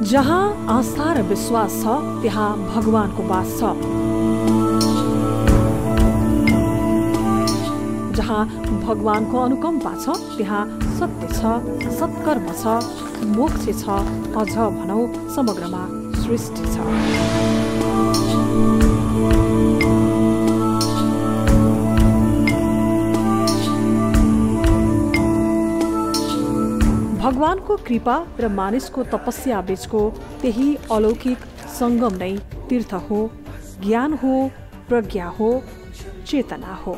जहाँ आस्था र विश्वास छ त्यहाँ भगवानको वास छ। जहाँ भगवानको अनुकम्पा छ त्यहाँ सत्य छ, सत्कर्म छ, मोक्ष छ, अझ भनौं समग्रमा सृष्टि छ। भगवानको कृपा र मानिसको तपस्या बीचको त्यही अलौकिक संगम नै तीर्थ हो, ज्ञान हो, प्रज्ञा हो, चेतना हो।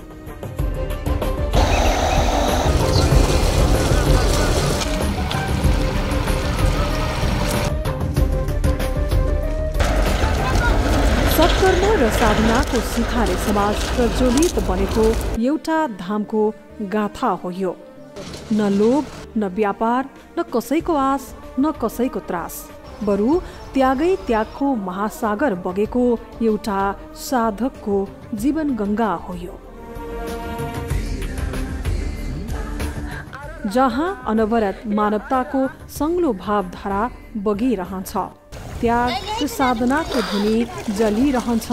सत्कर्म र साधनाको शिखाले समाज प्रज्वलित बनेको एउटा धामको गाथा हो यो। न लोभ, न व्यापार, न कसैको आस, न कसैको त्रास, बरु त्यागै त्यागको महासागर बगेको एउटा साधकको जीवन गंगा हो यो। जहाँ अनवरत मानवताको संग्लो भावधारा बगिरहन्छ, त्याग र साधनाको धुनी जलिरहन्छ,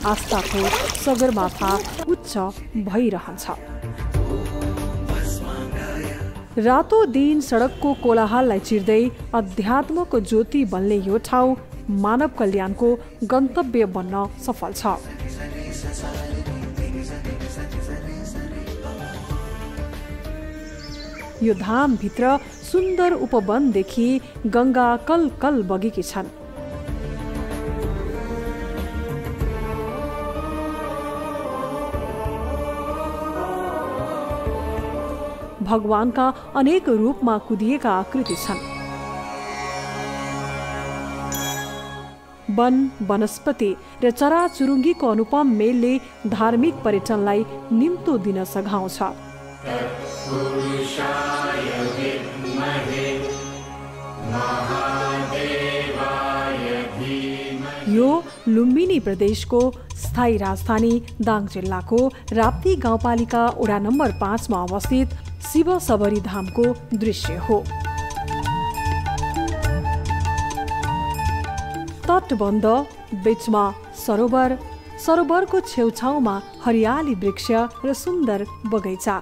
आस्थाको सगरमाथा उच्च भइरहन्छ। रातो दिन सडकको कोलाहललाई चिर्दै अध्यात्मको ज्योति बल्ने यो ठाउँ मानव कल्याणको गन्तव्य बन्न सफल छ। यो धामभित्र सुन्दर उपवनदेखि गंगा कल कल बगेकी छन्। भगवानका अनेक रूपमा कुदिएका आकृति छन्। वन, वनस्पति र चराचुरुङ्गीको अनुपम मेलले धार्मिक पर्यटनलाई निम्तो दिन सघाउँछ। यो लुम्बिनी प्रदेशको स्थायी राजधानी दाङ जिल्लाको राप्ती गाउँपालिका वडा नम्बर 5 मा अवस्थित शिव सबरी धामको दृश्य हो। तटबन्ध, बीचमा सरोवर, सरोवरको छेउछाउमा हरियाली वृक्ष र सुन्दर बगैँचा।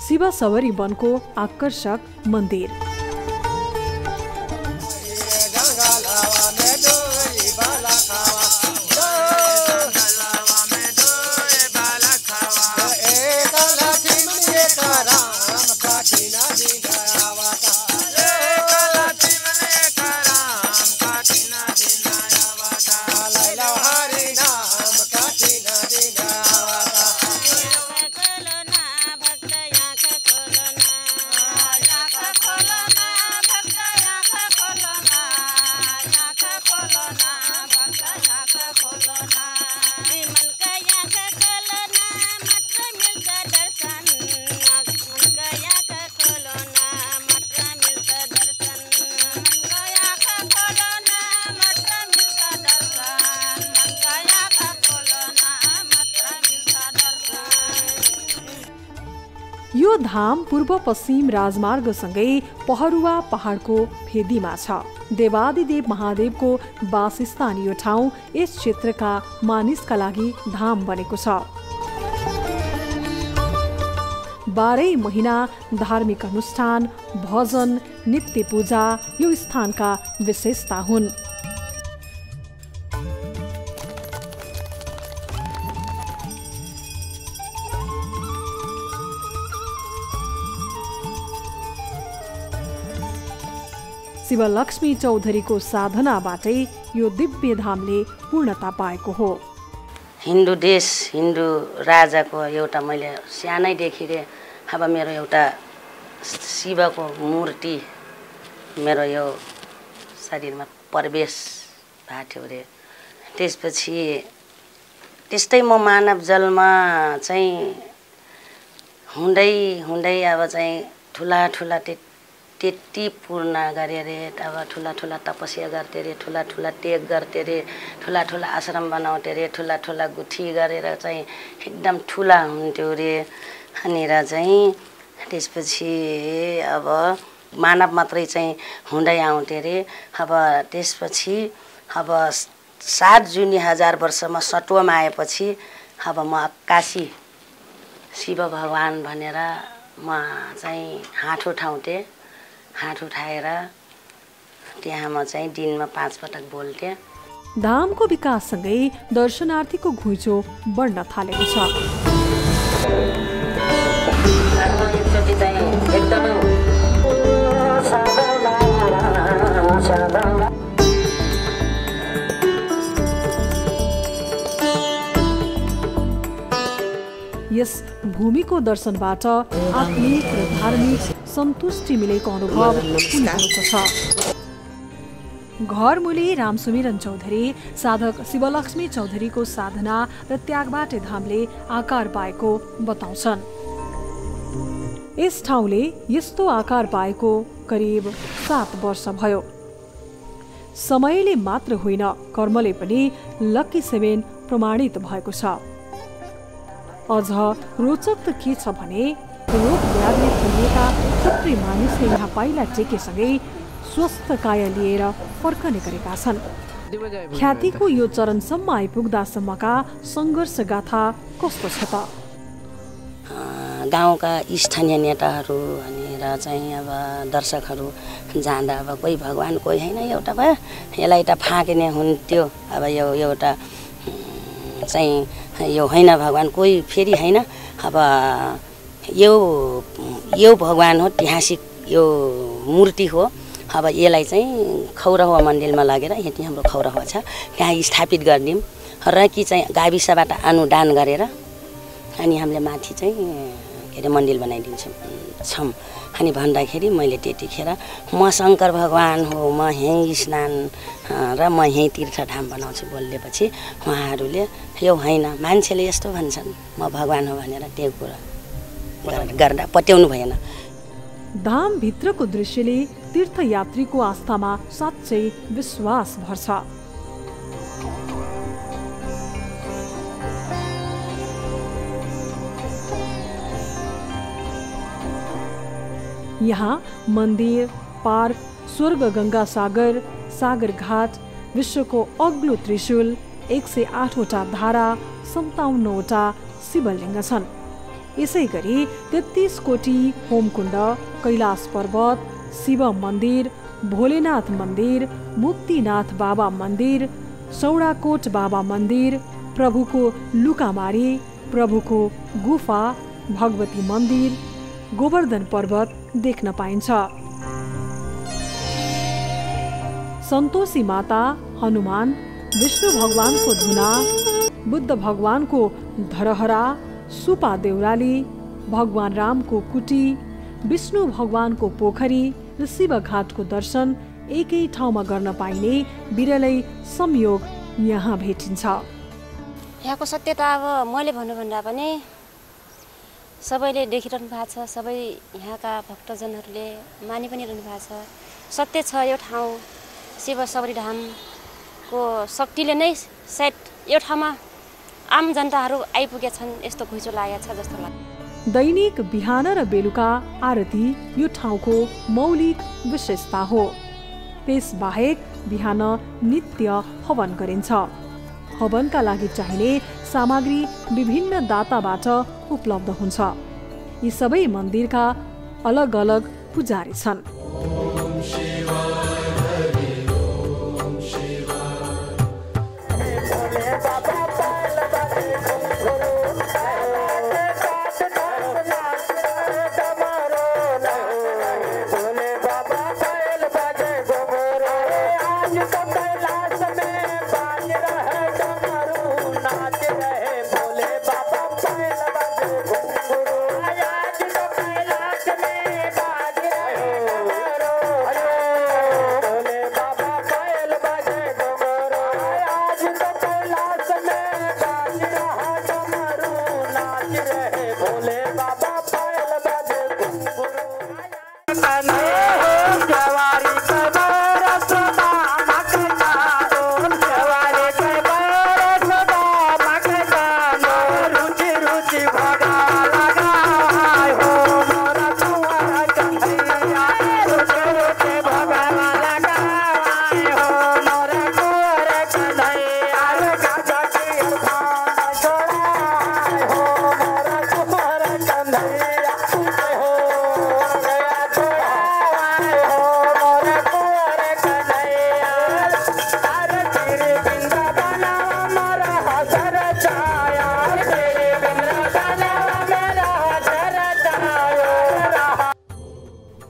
शिव सबरी वनको आकर्षक मन्दिर। यो धाम पूर्व पश्चिम राजमार्गसँगै पहरुवा पहाडको फेदीमा छ। देवादिदेव महादेवको वासस्थान यो ठाउँ यस क्षेत्रका मानिसका लागि धाम बनेको छ। 12 महिना धार्मिक अनुष्ठान, भजन, नित्य पूजा यो स्थानका विशेषता हुन्। शिवलक्ष्मी चौधरीको साधनाबाटै यो दिव्य धामले पूर्णता पाएको हो। हिन्दू देश, हिन्दू राजाको एउटा मैले सानैदेखि अब मेरो एउटा शिवको मूर्ति मेरो यो शरीरमा प्रवेश भएको थियो रे। त्यसपछि त्यस्तै म मानव जन्म चाहिँ हुँदै हुँदै अब चाहिँ ठुला ठुला त्यति पूर्ण गरे रे। अब ठुला ठुला तपस्या गर्थे रे, ठुला ठुला त्याग गर्थे रे, ठुला ठुला आश्रम बनाउँथे रे, ठुला ठुला गुठी गरेर चाहिँ एकदम ठुला हुन्थ्यो रे। अनि र चाहिँ त्यसपछि अब मानव मात्रै चाहिँ हुँदै आउँथे अरे। अब त्यसपछि अब 7 जुनी 1000 वर्षमा सटुवामा आएपछि अब म काशी शिव भगवान भनेर म चाहिँ हात उठाउँथेँ। हात उठाएर त्यहाँ म चाहिँ दिनमा 5 पटक बोल्थेँ। धामको विकाससँगै दर्शनार्थीको घुइँचो बढ्न थालेको छ। यस भूमिको दर्शनबाट आत्मिक र धार्मिक सन्तुष्टि मिलेको अनुभव हुनेछ। घरमुली रामसुमिरन चौधरी साधक शिवलक्ष्मी चौधरीको साधना र त्यागबाट धामले आकार पाएको बताउँछन्। यस ठाउँले यस्तो आकार पाएको करिब 7 वर्ष भयो। समयले मात्र होइन, कर्मले पनि लक्की 7 प्रमाणित भएको छ। अझ रोचक त के छ भने रोग व्याधिले थुनिएका थुप्रै मानिसले यहाँ पाइला टेकेसँगै स्वस्थ काया लिएर फर्कने गरेका छन्। ख्यातिको यो चरणसम्म आइपुग्दासम्मका सङ्घर्ष गाथा कस्तो छ त? गाउँका स्थानीय नेताहरू अनि र चाहिँ अब दर्शकहरू जाँदा अब कोही भगवान कोही होइन, एउटा भयो यसलाई त फाँकिने हुन्थ्यो। अब यो एउटा चाहिँ यो होइन भगवान कोही फेरि होइन। अब यो भगवान हो, ऐतिहासिक यो मूर्ति हो। अब यसलाई चाहिँ खौरहवा मन्दिरमा लगेर यति हाम्रो खौरहवा छ त्यहाँ स्थापित गरिदिउँ र कि चाहिँ गाविसबाट अनुदान गरेर अनि हामीले माथि चाहिँ के अरे मन्दिर बनाइदिन्छौँ अनि भन्दाखेरि मैले त्यतिखेर म शङ्कर भगवान हो, म यहीँ स्नान र म यहीँ तीर्थधाम बनाउँछु बोलेपछि उहाँहरूले यो होइन, मान्छेले यस्तो भन्छन् म भगवान हो भनेर त्यो कुरा गर्दा पत्याउनु भएन। धामभित्रको दृश्यले तीर्थयात्रीको आस्थामा साँच्चै विश्वास भर्छ। यहाँ मन्दिर, पार्क, स्वर्ग गंगा सागर, सागर घाट, विश्वको अग्लो त्रिशूल, 108 वटा धारा, 57 वटा शिवलिङ्ग छन्। यसै गरी 33 कोटी होमकुण्ड, कैलाश पर्वत, शिव मन्दिर, भोलेनाथ मन्दिर, मुक्तिनाथ बाबा मन्दिर, सौडाकोट बाबा मन्दिर, प्रभुको लुकामारी, प्रभुको गुफा, भगवती मन्दिर, गोवर्धन पर्वत देख्न पाइन्छ। सन्तोषी माता, हनुमान, विष्णु भगवानको धुना, बुद्ध भगवानको धरहरा, सुपा देउराली, भगवान रामको कुटी, विष्णु भगवानको पोखरी र शिवघाटको दर्शन एकै ठाउँमा गर्न पाइने बिरलै संयोग यहाँ भेटिन्छ। यहाँको सत्यता अब मैले भन्नुभन्दा पनि सबैले देखिरहनु भएको छ, सबै यहाँका भक्तजनहरूले मानि पनि रहनु भएको छ। सत्य छ, यो ठाउँ शिव सबरी धामको शक्तिले नै सायद यो ठाउँमा आम जनताहरू आइपुगेछन्, यस्तो घुइँचो लागेको छ जस्तो लाग्छ। दैनिक बिहान र बेलुका आरती यो ठाउँको मौलिक विशेषता हो। त्यसबाहेक बिहान नित्य हवन गरिन्छ। हवनका लागि चाहिने सामग्री विभिन्न दाताबाट उपलब्ध हुन्छ। यी सबै मन्दिरका अलग अलग पुजारी छन्।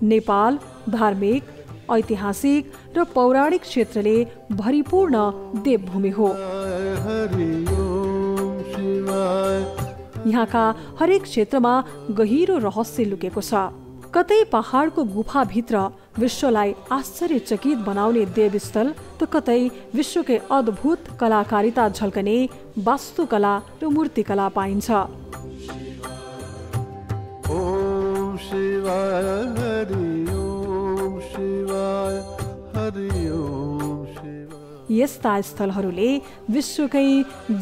नेपाल धार्मिक, ऐतिहासिक र पौराणिक क्षेत्रले भरिपूर्ण देवभूमि हो। यहाँका हरेक क्षेत्रमा गहिरो रहस्य लुकेको छ। कतै पहाडको गुफाभित्र विश्वलाई आश्चर्यचकित बनाउने देवस्थल त कतै विश्वकै अद्भुत कलाकारिता झल्कने वास्तुकला र मूर्तिकला पाइन्छ। यस्ता स्थलहरूले विश्वकै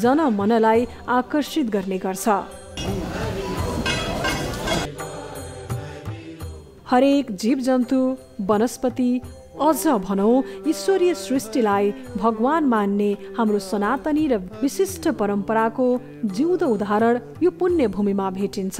जनमनलाई आकर्षित गर्ने गर्छ। हरेक जीवजन्तु, वनस्पति, अझ भनौँ ईश्वरीय सृष्टिलाई भगवान मान्ने हाम्रो सनातनी र विशिष्ट परम्पराको जिउँदो उदाहरण यो पुण्य भूमिमा भेटिन्छ।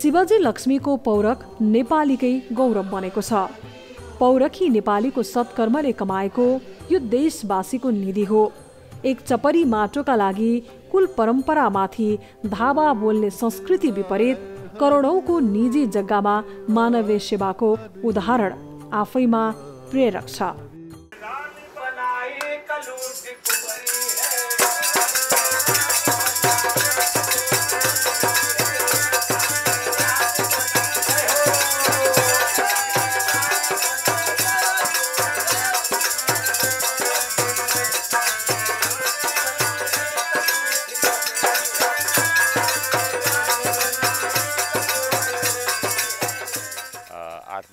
शिवजी लक्ष्मीको पौरख नेपालीकै गौरव बनेको छ। पौरखी नेपालीको सत्कर्मले कमाएको यो देशवासीको निधि हो। एक चपरी माटोका लागि कुल परम्परामाथि धावा बोल्ने संस्कृति विपरीत करोडौंको निजी जग्गामा मानवीय सेवाको उदाहरण आफैमा प्रेरक छ।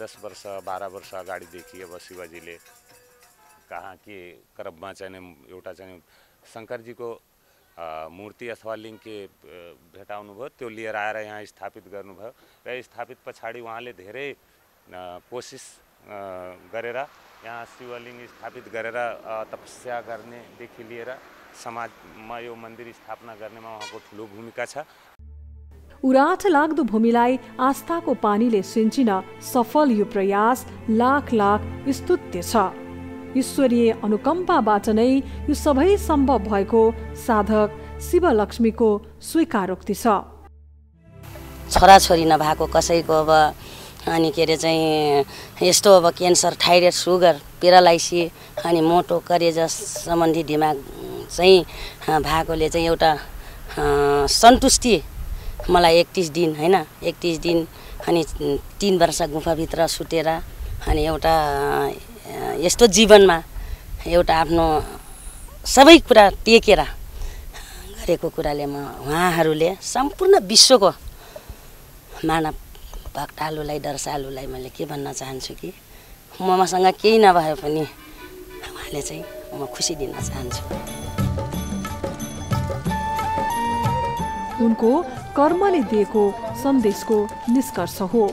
दस वर्ष 12 वर्ष अगाडिदेखि अब शिवजीले कहाँ के क्रममा चाहिँ एउटा चाहिँ शङ्करजीको मूर्ति अथवा लिङ्ग के भेटाउनु भयो, त्यो लिएर आएर यहाँ स्थापित गर्नुभयो र स्थापित पछाडि उहाँले धेरै कोसिस गरेर यहाँ शिवलिङ्ग स्थापित गरेर तपस्या गर्नेदेखि लिएर समाजमा यो मन्दिर स्थापना गर्नेमा उहाँको ठुलो भूमिका छ। उराठ लाग्दो भूमिलाई आस्थाको पानीले सिंचिन सफल यो प्रयास लाख लाख स्तुत्य छ। ईश्वरीय अनुकम्पाबाट नै यो सबै सम्भव भएको साधक शिवलक्ष्मीको स्वीकारोक्ति छ। छोराछोरी नभएको कसैको अब अनि के अरे चाहिँ यस्तो अब क्यान्सर, थाइरोइड, सुगर, पेरालाइसी अनि मोटो करेजस सम्बन्धी दिमाग चाहिँ भएकोले चाहिँ एउटा सन्तुष्टि मलाई 31 दिन हैन 31 दिन अनि 3 वर्ष गुफाभित्र सुतेर अनि एउटा यस्तो जीवनमा एउटा आफ्नो सबै कुरा टेकेर गरेको कुराले म उहाँहरूले सम्पूर्ण विश्वको मानव भक्तालुलाई दर्शालुलाई मैले के भन्न चाहन्छु कि मसँग केही नभए पनि उहाँले चाहिँ म खुसी दिन चाहन्छु। उनको कर्मले दिएको सन्देशको निष्कर्ष हो।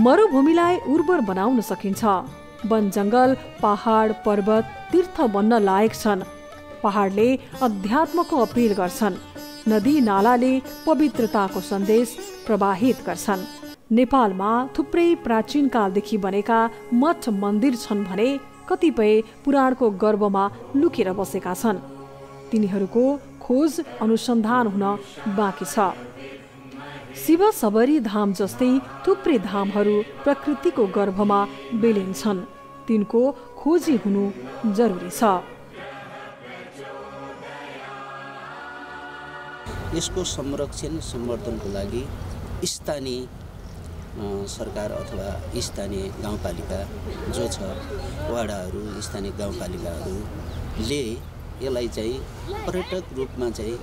मरुभूमिलाई उर्वर बनाउन सकिन्छ। वन जंगल, पहाड, पर्वत, तीर्थ बन्न लायक छन्। पहाडले अध्यात्मको अपील गर्छन्। नदी नालाले पवित्रताको सन्देश प्रवाहित गर्छन्। नेपालमा थुप्रै प्राचीन कालदेखि बनेका मठ मन्दिर छन् भने कतिपय पुराणको गर्भमा लुकेर बसेका छन्। तिनीहरूको खोज अनुसन्धान हुन बाँकी छ। शिव सबरी धाम जस्तै थुप्रै धामहरू प्रकृतिको गर्भमा बेलिन्छन्। तिनको खोजी हुनु जरुरी छ। यसको संरक्षण सम्वर्धनको लागि स्थानीय सरकार अथवा स्थानीय गाउँपालिका जो छ वडाहरू स्थानीय गाउँपालिकाहरूले यसलाई चाहिँ पर्यटक रूपमा चाहिँ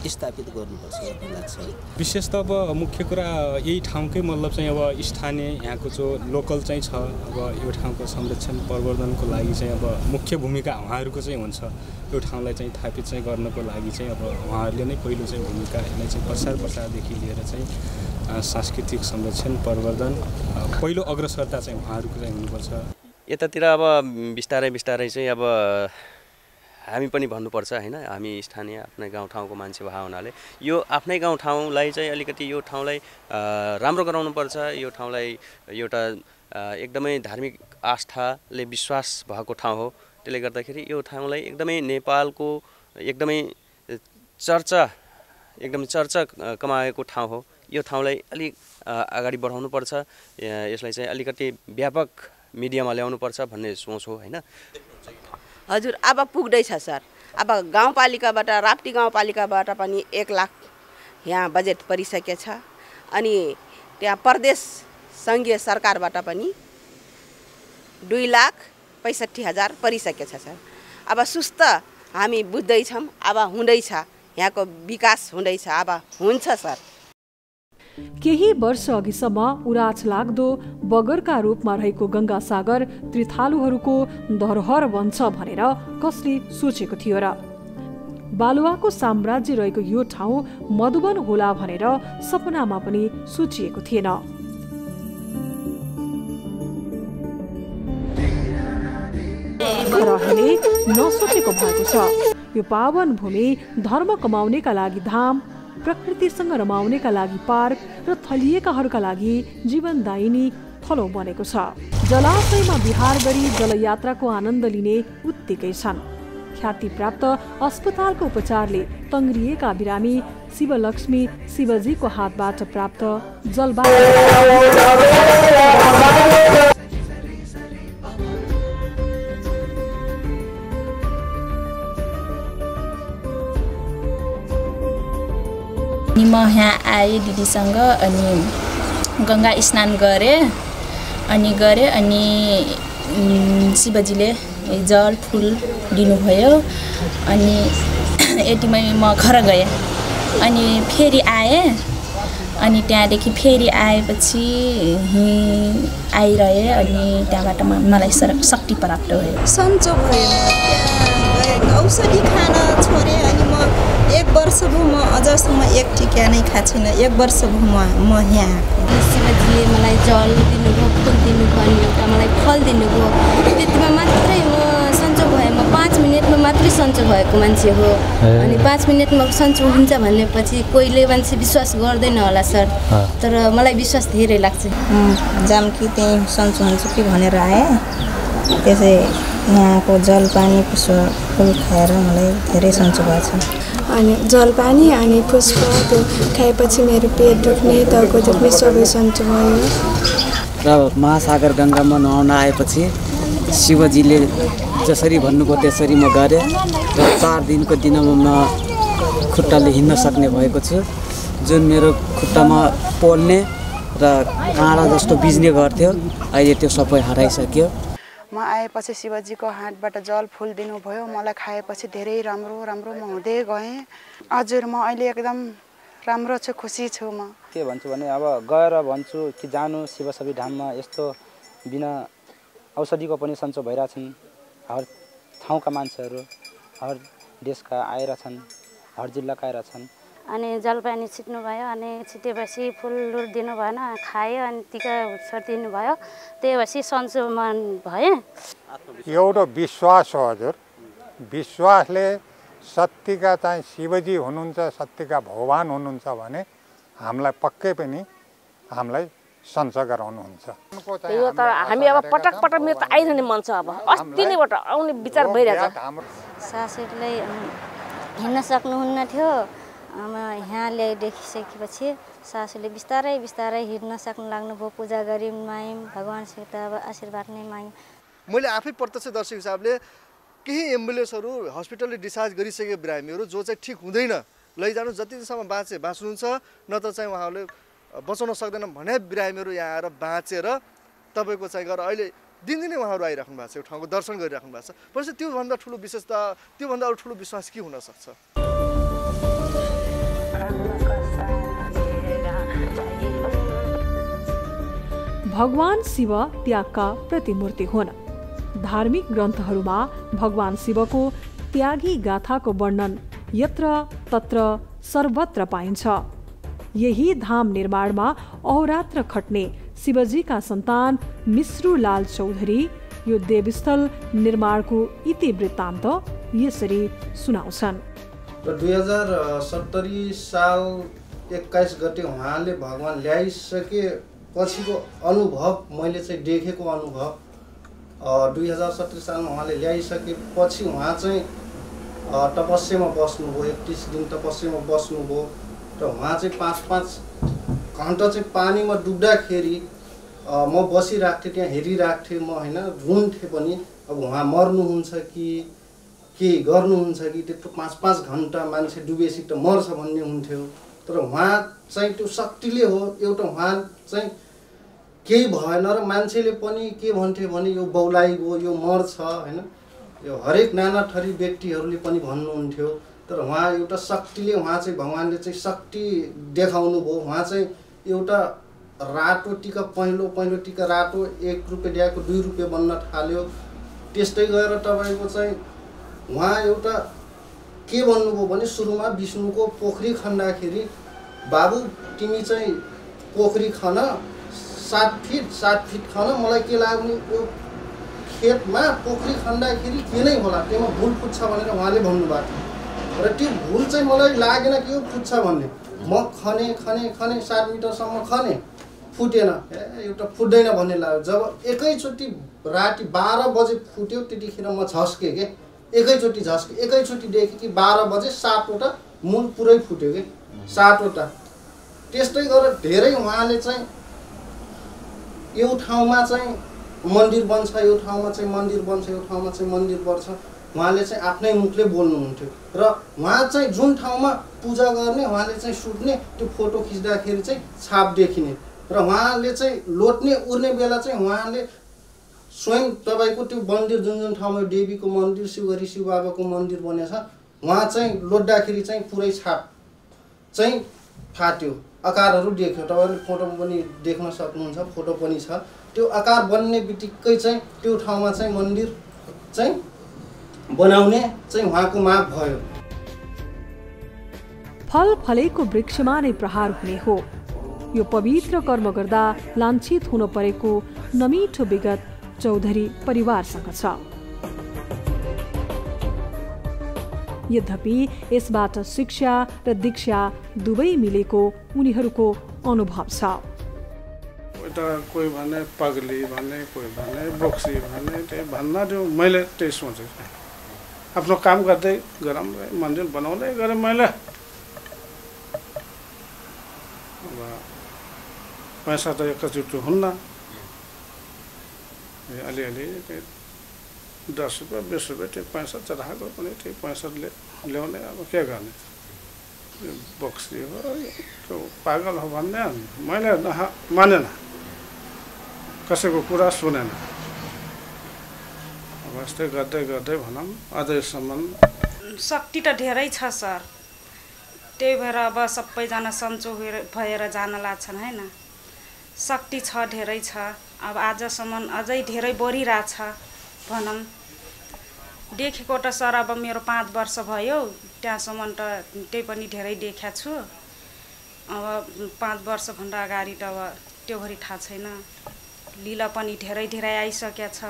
स्थापित गर्नुपर्छ भन्ने लाग्छ। विशेष त अब मुख्य कुरा यही ठाउँकै मतलब चाहिँ अब स्थानीय यहाँको जो लोकल चाहिँ छ अब यो ठाउँको संरक्षण प्रवर्धनको लागि चाहिँ अब मुख्य भूमिका उहाँहरूको चाहिँ हुन्छ। यो ठाउँलाई चाहिँ स्थापित चाहिँ गर्नको लागि चाहिँ अब उहाँहरूले नै पहिलो चाहिँ भूमिका यसलाई चाहिँ प्रसारदेखि लिएर चाहिँ सांस्कृतिक संरक्षण प्रवर्धन पहिलो अग्रसरता चाहिँ उहाँहरूको चाहिँ हुनुपर्छ। यतातिर अब बिस्तारै चाहिँ अब हामी पनि भन्नुपर्छ हैन, हामी स्थानीय आफ्नै गाउँठाउँको मान्छे भए हुनाले यो आफ्नै गाउँठाउँलाई चाहिँ अलिकति यो ठाउँलाई राम्रो गराउनुपर्छ। यो ठाउँलाई एउटा एकदमै धार्मिक आस्थाले विश्वास भएको ठाउँ हो। त्यसले गर्दाखेरि यो ठाउँलाई एकदमै नेपालको एकदमै चर्चा कमाएको ठाउँ हो। यो ठाउँलाई अलिक अगाडि बढाउनुपर्छ, यसलाई चाहिँ अलिकति व्यापक मिडियामा ल्याउनुपर्छ भन्ने सोच हो हैन। हजुर अब पुग्दैछ सर। अब गाउँपालिकाबाट राप्ती गाउँपालिकाबाट पनि 1 लाख यहाँ बजेट परिसकेछ अनि त्यहाँ प्रदेश सङ्घीय सरकारबाट पनि 2,65,000 परिसकेछ सर। अब सुस्त हामी बुझ्दैछौँ, अब हुँदैछ, यहाँको विकास हुँदैछ, अब हुन्छ सर। केही वर्ष अघिसम्म उराच लाग्दो बगरका रूपमा रहेको गंगासागर त्रिथालुहरूको धरोहर बन्छ भनेर कसले सोचेको थियो र? बालुवाको साम्राज्य रहेको यो ठाउँ मधुवन होला भनेर सपनामा पनि सोचिएको थिएन। अहिले नसोचेको भएको छ। यो पावन भूमि धर्म कमाउनेका लागि धाम, प्रकृतिसँग रमाउनेका लागि पार्क र थलिएकाहरूका लागि जीवनदायिनी थलो बनेको छ। जलाशयमा विहार गरी जलयात्राको आनन्द लिने उत्तिकै छन्। ख्याति प्राप्त अस्पतालको उपचारले तङ्ग्रिएका बिरामी शिवलक्ष्मी शिवजीको हातबाट प्राप्त जलबाट म यहाँ आएँ दिदीसँग अनि गङ्गा स्नान गरेँ अनि शिवजीले जल फुल दिनुभयो अनि यतिमै म घर गएँ अनि फेरि आएँ अनि त्यहाँदेखि फेरि आएपछि आइरहेँ अनि त्यहाँबाट मलाई शक्ति प्राप्त भयो। सन्चो भयो। औषधि खान छोडेँ अनि म 1 वर्ष भयो म अझसम्म एक टिका नै खाएको छैन। 1 वर्ष भयो म यहाँ आएको। शिवजीले मलाई जल दिनुभयो, फुल दिनुभयो अनि एउटा मलाई फल दिनुभयो। त्यतिमा मात्रै म सन्चो भएँ। म 5 मिनटमा मात्रै सन्चो भएको मान्छे हो अनि 5 मिनटमा सन्चो हुन्छ भनेपछि कोहीले मान्छे विश्वास गर्दैन होला सर, तर मलाई विश्वास धेरै लाग्छ। जामकी त्यही सन्चो हुन्छ कि भनेर आएँ। त्यसै यहाँको जलपानी फुल खाएर मलाई धेरै सन्चो भएको छ। अनि जलपानी अनि पुष्प त्यो खाएपछि मेरो पेट दुख्ने, टाउको दुख्ने सबै सन्चो भयो। र महासागर गङ्गामा नुहाउन आएपछि शिवजीले जसरी भन्नुभयो त्यसरी म गरेँ र 4 दिनको दिनमा म खुट्टाले हिँड्न सक्ने भएको छु। जुन मेरो खुट्टामा पोल्ने र काँडा जस्तो बिज्ने गर्थ्यो अहिले त्यो सबै हराइसक्यो। म आएपछि शिवजीको हातबाट जल फुल दिनुभयो। मलाई खाएपछि धेरै राम्रो म हुँदै गएँ। हजुर म अहिले एकदम राम्रो छु, खुसी छु। म के भन्छु भने अब गएर भन्छु कि जानु शिवशक्ति धाममा। यस्तो बिना औषधिको पनि सन्चो भइरहेछन्। हर ठाउँका मान्छेहरू हर देशका आइरहेछन्, हर जिल्लाका आइरहेछन्। अनि जलपानी छिट्नुभयो अनि छिटेपछि फुल दिनु भएन, खायो अनि टिका दिनु भयो। त्यही भएपछि सन्चो मन भएँ। एउटा विश्वास हो हजुर। विश्वासले सत्यका चाहिँ शिवजी हुनुहुन्छ, सत्यका भगवान हुनुहुन्छ भने हामीलाई पक्कै पनि हामीलाई सन्चो गराउनुहुन्छ। यो त हामी अब पटक मेरो त आइरहने मन छ। अब अस्ति नैबाट आउने विचार भइरहेछ। सासुले हिँड्न सक्नुहुन्न थियो। यहाँ ल्याइदेखिसकेपछि सासूले बिस्तारै हिँड्न सक्नु लाग्नुभयो। पूजा गऱ्यौँ, नुहायौँ, भगवान्सित अब आशीर्वाद नै माग्यौँ। मैले आफै प्रत्यक्षदर्शी हिसाबले केही एम्बुलेन्सहरू हस्पिटलले डिस्चार्ज गरिसकेको बिरामीहरू जो चाहिँ ठिक हुँदैन लैजानु, जतिसम्म बाँच्नुहुन्छ, नत्र चाहिँ उहाँहरूले बचाउन सक्दैन भने बिरामीहरू यहाँ आएर बाँचेर तपाईँको चाहिँ गरेर अहिले दिनदिनै उहाँहरू आइराख्नु भएको छ, यो ठाउँको दर्शन गरिराख्नु भएको छ। भनेपछि त्योभन्दा ठुलो विशेषता, त्योभन्दा अरू ठुलो विश्वास के हुन सक्छ? भगवान शिव त्यागका प्रतिमूर्ति हुन्। धार्मिक ग्रन्थहरूमा भगवान शिवको त्यागी गाथाको वर्णन यत्र तत्र सर्वत्र पाइन्छ। यही धाम निर्माणमा अहोरात्र खट्ने शिवजीका सन्तान मिश्रुलाल चौधरी यो देवस्थल निर्माणको इतिवृत्तान्त यसरी सुनाउँछन्। 2070 साल 21 गते उहाँले भगवान ल्याइसके पछिको अनुभव मैले चाहिँ देखेको अनुभव 2070 सालमा उहाँले ल्याइसकेपछि उहाँ चाहिँ तपस्यामा बस्नुभयो, 31 दिन तपस्यामा बस्नुभयो र उहाँ चाहिँ 5-5 घन्टा चाहिँ पानीमा डुब्दाखेरि म बसिरहेको थिएँ, त्यहाँ हेरिरहेको थिएँ म होइन, रुन्थेँ पनि। अब उहाँ मर्नुहुन्छ कि के गर्नुहुन्छ कि त्यत्रो 5-5 घन्टा मान्छे डुबेपछि त मर्छ भन्ने हुन्थ्यो। तर उहाँ चाहिँ त्यो शक्तिले हो, एउटा उहाँ चाहिँ केही भएन र मान्छेले पनि के भन्थ्यो भने यो बौलाइ गयो, यो मर्छ होइन, यो हरेक नाना थरी व्यक्तिहरूले पनि भन्नुहुन्थ्यो। तर उहाँ एउटा शक्तिले, उहाँ चाहिँ भगवान्ले चाहिँ शक्ति देखाउनु भयो। उहाँ चाहिँ एउटा रातो टिका, पहिलो टिका रातो 1 रुपियाँ ल्याएको 2 रुपियाँ बन्न थाल्यो। त्यस्तै गएर तपाईँको चाहिँ उहाँ एउटा के भन्नुभयो भने सुरुमा विष्णुको पोखरी खन्दाखेरि बाबु तिमी चाहिँ पोखरी खन 7 फिट खन, मलाई के लाग्ने यो खेतमा पोखरी खन्दाखेरि के नै होला, त्यसमा भुल फुट्छ भनेर उहाँले भन्नुभएको थियो। र त्यो भुल चाहिँ मलाई लागेन कि यो फुट्छ भन्ने। म खने 7 मिटरसम्म खने, फुटेन, एउटा फुट्दैन भन्ने लाग्यो। जब एकैचोटि राति 12 बजे फुट्यो त्यतिखेर म झस्केँ के, एकैचोटि झस्केँ, एकैचोटि देखेँ कि 12 बजे 7वटा मूल पुरै फुट्यो कि 7वटा। त्यस्तै गरेर धेरै उहाँले चाहिँ यो ठाउँमा चाहिँ मन्दिर बन्छ, यो ठाउँमा चाहिँ मन्दिर बन्छ, यो ठाउँमा चाहिँ मन्दिर बन्छ, उहाँले चाहिँ आफ्नै मुखले बोल्नुहुन्थ्यो। र उहाँ चाहिँ जुन ठाउँमा पूजा गर्ने उहाँले चाहिँ सुत्ने, त्यो फोटो खिच्दाखेरि चाहिँ छाप देखिने। र उहाँले चाहिँ लोट्ने उड्ने बेला चाहिँ उहाँले स्वयं तपाईँको त्यो मन्दिर जुन ठाउँमा देवीको मन्दिर, शिवगरी शिव बाबाको मन्दिर बनेछ, उहाँ चाहिँ लोट्दाखेरि चाहिँ पुरै छाप चाहिँ फाट्यो, आकारहरू देख्यो। तपाईँले फोटोमा पनि देख्न सक्नुहुन्छ, फोटो पनि छ। त्यो आकार बन्ने बित्तिकै चाहिँ त्यो ठाउँमा चाहिँ मन्दिर चाहिँ बनाउने चाहिँ उहाँको माग भयो। फल फलेको वृक्षमा नै प्रहार हुने हो, यो पवित्र कर्म गर्दा लाञ्छित हुन परेको नमिठो विगत चौधरी परिवारसँग छ। यद्यपि यसबाट शिक्षा र दीक्षा दुवै मिलेको उनीहरूको अनुभव छ। कोही भने पगली भने, कोही भने बोक्सी भने, त्यही भन्न त्यो मैले त्यही सोचेको। आफ्नो काम गर्दै गरौँ, मन्दिर बनाउँदै गरेँ मैले। अब पैसा त एकैचोटि हुन्न, अलिअलि 10 रुपियाँ 20 रुपियाँ त्यो पैसा चढाएको पनि त्यही पैसाले ल्याउने। अब के गर्ने, बोक्सी हो, त्यो पागल हो भन्ने मैले मानेन, कसैको कुरा सुनेन। अब यस्तै गर्दै गर्दै भनौँ अझैसम्म शक्ति त धेरै छ सर, त्यही भएर अब सबैजना सन्चो भएर जान लाग्छन् होइन। शक्ति छ, धेरै छ। अब आजसम्म अझै धेरै बढिरहेछ भनौँ। देखेको त सर अब मेरो 5 वर्ष भयो, त्यहाँसम्म त त्यही पनि धेरै देखेको छु। अब 5 वर्षभन्दा अगाडि त अब त्योभरि थाहा छैन। लीला पनि धेरै आइसकेको छ।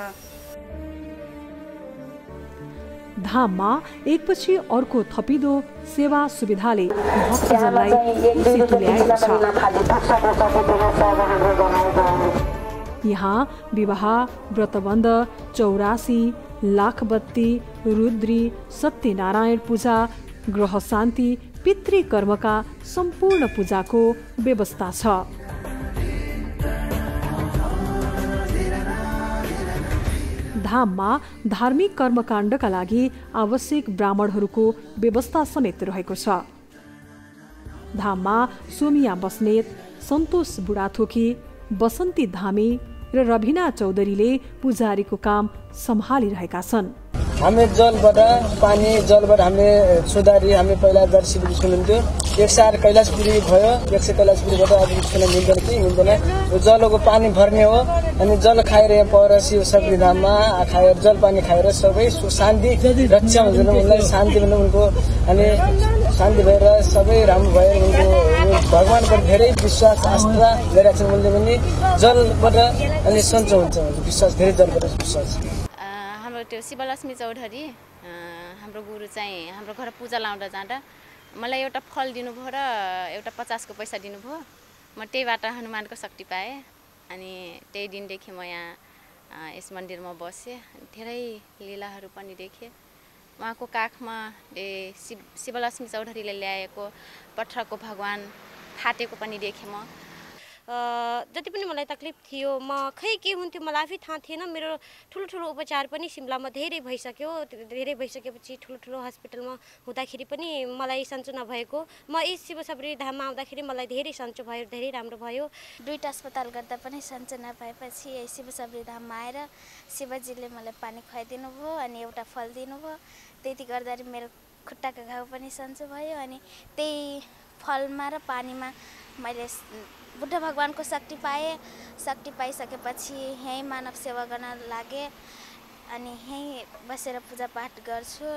धाममा एकपछि अर्को थपिदो सेवा सुविधाले भक्तजनलाई खुसी तुल्याएको छ। यहाँ विवाह, व्रतबन्ध, 84, लाखबत्ती, रुद्री, सत्यनारायण पूजा, ग्रह शान्ति, पितृकर्मका सम्पूर्ण पूजाको व्यवस्था छ। धाममा धार्मिक कर्मकाण्डका लागि आवश्यक ब्राह्मणहरूको व्यवस्था समेत रहेको छ। धाममा सोमिया बस्नेत, सन्तोष बुढाथोकी, बसन्ती धामी र रभिना चौधरीले पुजारीको काम सम्हालिरहेका छन्। हामीले जलबाट पानी जलबाट हामीले सुधारी हामीले पहिला जल शिविर सुन्नुहुन्थ्यो। 1 साल कैलाशपुरी भयो, 1 सय कैलाशपुरीबाट अब स्कुल मिल्दैन कि मिल्दैन। यो जलको पानी भर्ने हो अनि जल खाएर यहाँ पर शिव सबरी धाममा खाएर जल पानी खाएर सबै शान्ति रक्षा हुन्छ उनलाई शान्ति भन्नु उनको अनि शान्ति भएर सबै राम्रो भएर उनको भगवानको धेरै विश्वास आस्था गरेका छन् उनले पनि जलबाट अनि सन्चो हुन्छ विश्वास धेरै जलबाट विश्वास। त्यो शिवलक्ष्मी चौधरी हाम्रो गुरु चाहिँ हाम्रो घर पूजा लाउँदा जाँदा मलाई एउटा फल दिनुभयो र एउटा 50 को पैसा दिनुभयो। म त्यहीबाट हनुमानको शक्ति पाएँ अनि त्यही दिनदेखि म यहाँ यस मन्दिरमा बसेँ। धेरै लीलाहरू पनि देखेँ। उहाँको काखमा शिवलक्ष्मी चौधरीले ल्याएको पत्थरको भगवान थाटेको पनि देखेँ म। जति पनि मलाई तकलिफ थियो म खै के हुन्थ्यो मलाई आफै थाहा थिएन। मेरो ठुलो उपचार पनि सिमलामा धेरै भइसकेपछि ठुलो हस्पिटलमा हुँदाखेरि पनि मलाई सन्चो नभएको म यस शिव सबरी धाममा आउँदाखेरि मलाई धेरै सन्चो भयो, धेरै राम्रो भयो। 2टा अस्पताल गर्दा पनि सन्चो नपाएपछि यही शिव सबरी धाममा आएर शिवजीले मलाई पानी खुवाइदिनु भयो अनि एउटा फल दिनुभयो। त्यति गर्दाखेरि मेरो खुट्टाको घाउ पनि सन्चो भयो अनि त्यही फलमा र पानीमा मैले बुद्ध भगवानको शक्ति पाएँ। शक्ति पाइसकेपछि यहीँ मानव सेवा गर्न लागेँ अनि यहीँ बसेर पूजापाठ गर्छु।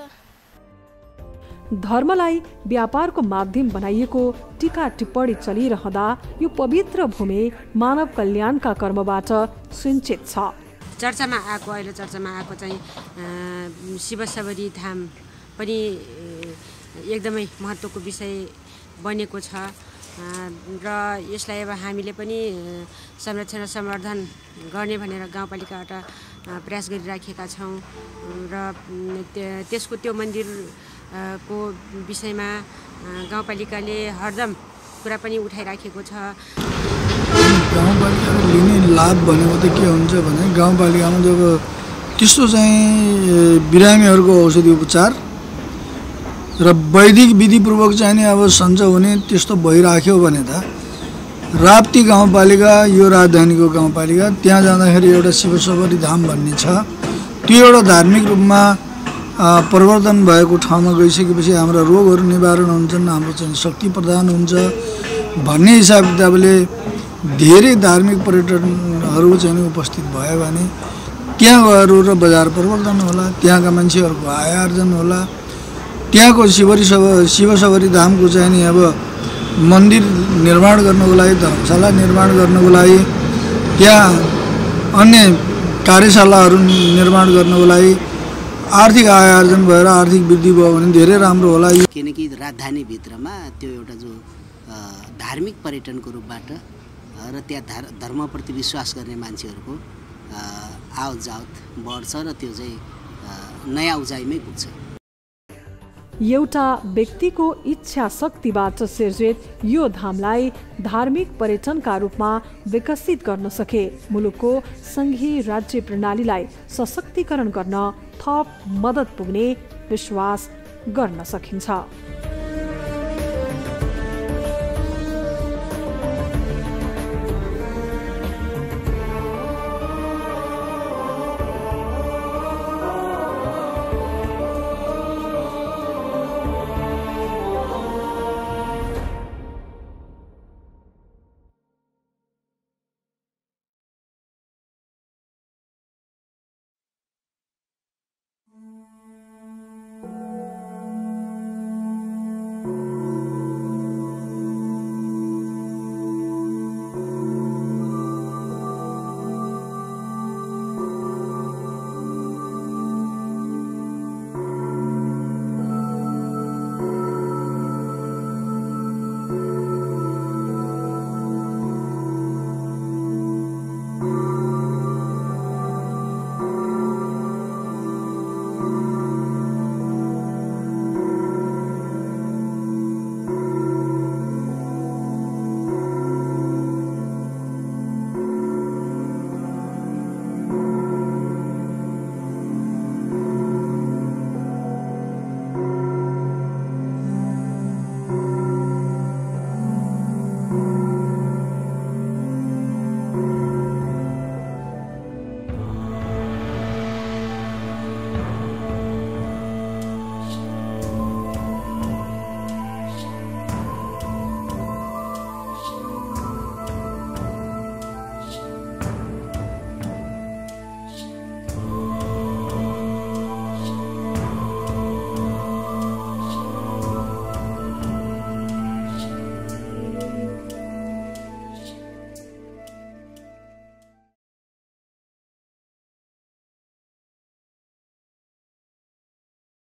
धर्मलाई व्यापारको माध्यम बनाइएको टीका टिप्पणी चलिरहँदा यो पवित्र भूमि मानव कल्याणका कर्मबाट सिञ्चित छ। चर्चामा आएको चाहिँ शिव सबरी धाम पनि एकदमै महत्त्वको विषय बनेको छ र यसलाई अब हामीले पनि संरक्षण र सम्वर्धन गर्ने भनेर गाउँपालिकाबाट प्रयास गरिराखेका छौँ र त्यसको त्यो मन्दिरको विषयमा गाउँपालिकाले हरदम कुरा पनि उठाइराखेको छ। गाउँपालिकाले लिने लाभ भनेको त के हुन्छ भने गाउँपालिकामा जब त्यस्तो चाहिँ बिरामीहरूको औषधि उपचार र वैदिक विधिपूर्वक चाहिँ नि अब सञ्चो हुने त्यस्तो भइराख्यो भने त राप्ती गाउँपालिका यो राजधानीको गाउँपालिका त्यहाँ जाँदाखेरि एउटा शिव सबरी धाम भन्ने छ। त्यो एउटा धार्मिक रूपमा परिवर्तन भएको ठाउँमा गइसकेपछि हाम्रा रोगहरू निवारण हुन्छन्, हाम्रो चाहिँ शक्ति प्रदान हुन्छ भन्ने हिसाब किताबले धेरै धार्मिक पर्यटनहरू चाहिँ उपस्थित भयो भने त्यहाँ गएर र बजार परिवर्तन होला, त्यहाँका मान्छेहरूको आय आर्जन होला। त्यहाँको शिव सबरी धामको चाहिँ नि अब मन्दिर निर्माण गर्नको लागि, धर्मशाला निर्माण गर्नको लागि, त्यहाँ अन्य कार्यशालाहरू निर्माण गर्नको लागि आर्थिक आय आर्जन भएर आर्थिक वृद्धि भयो भने धेरै राम्रो होला। किनकि राजधानीभित्रमा त्यो एउटा जो धार्मिक पर्यटनको रूपबाट र त्यहाँ धर्मप्रति विश्वास गर्ने मान्छेहरूको आवत जावत बढ्छ र त्यो चाहिँ नयाँ उचाइमै पुग्छ। एउटा व्यक्तिको इच्छा शक्तिबाट सिर्जित यो धामलाई धार्मिक पर्यटनका रूपमा विकसित गर्न सके मुलुकको संघीय राज्य प्रणालीलाई सशक्तिकरण गर्न थप मद्दत पुग्ने विश्वास गर्न सकिन्छ।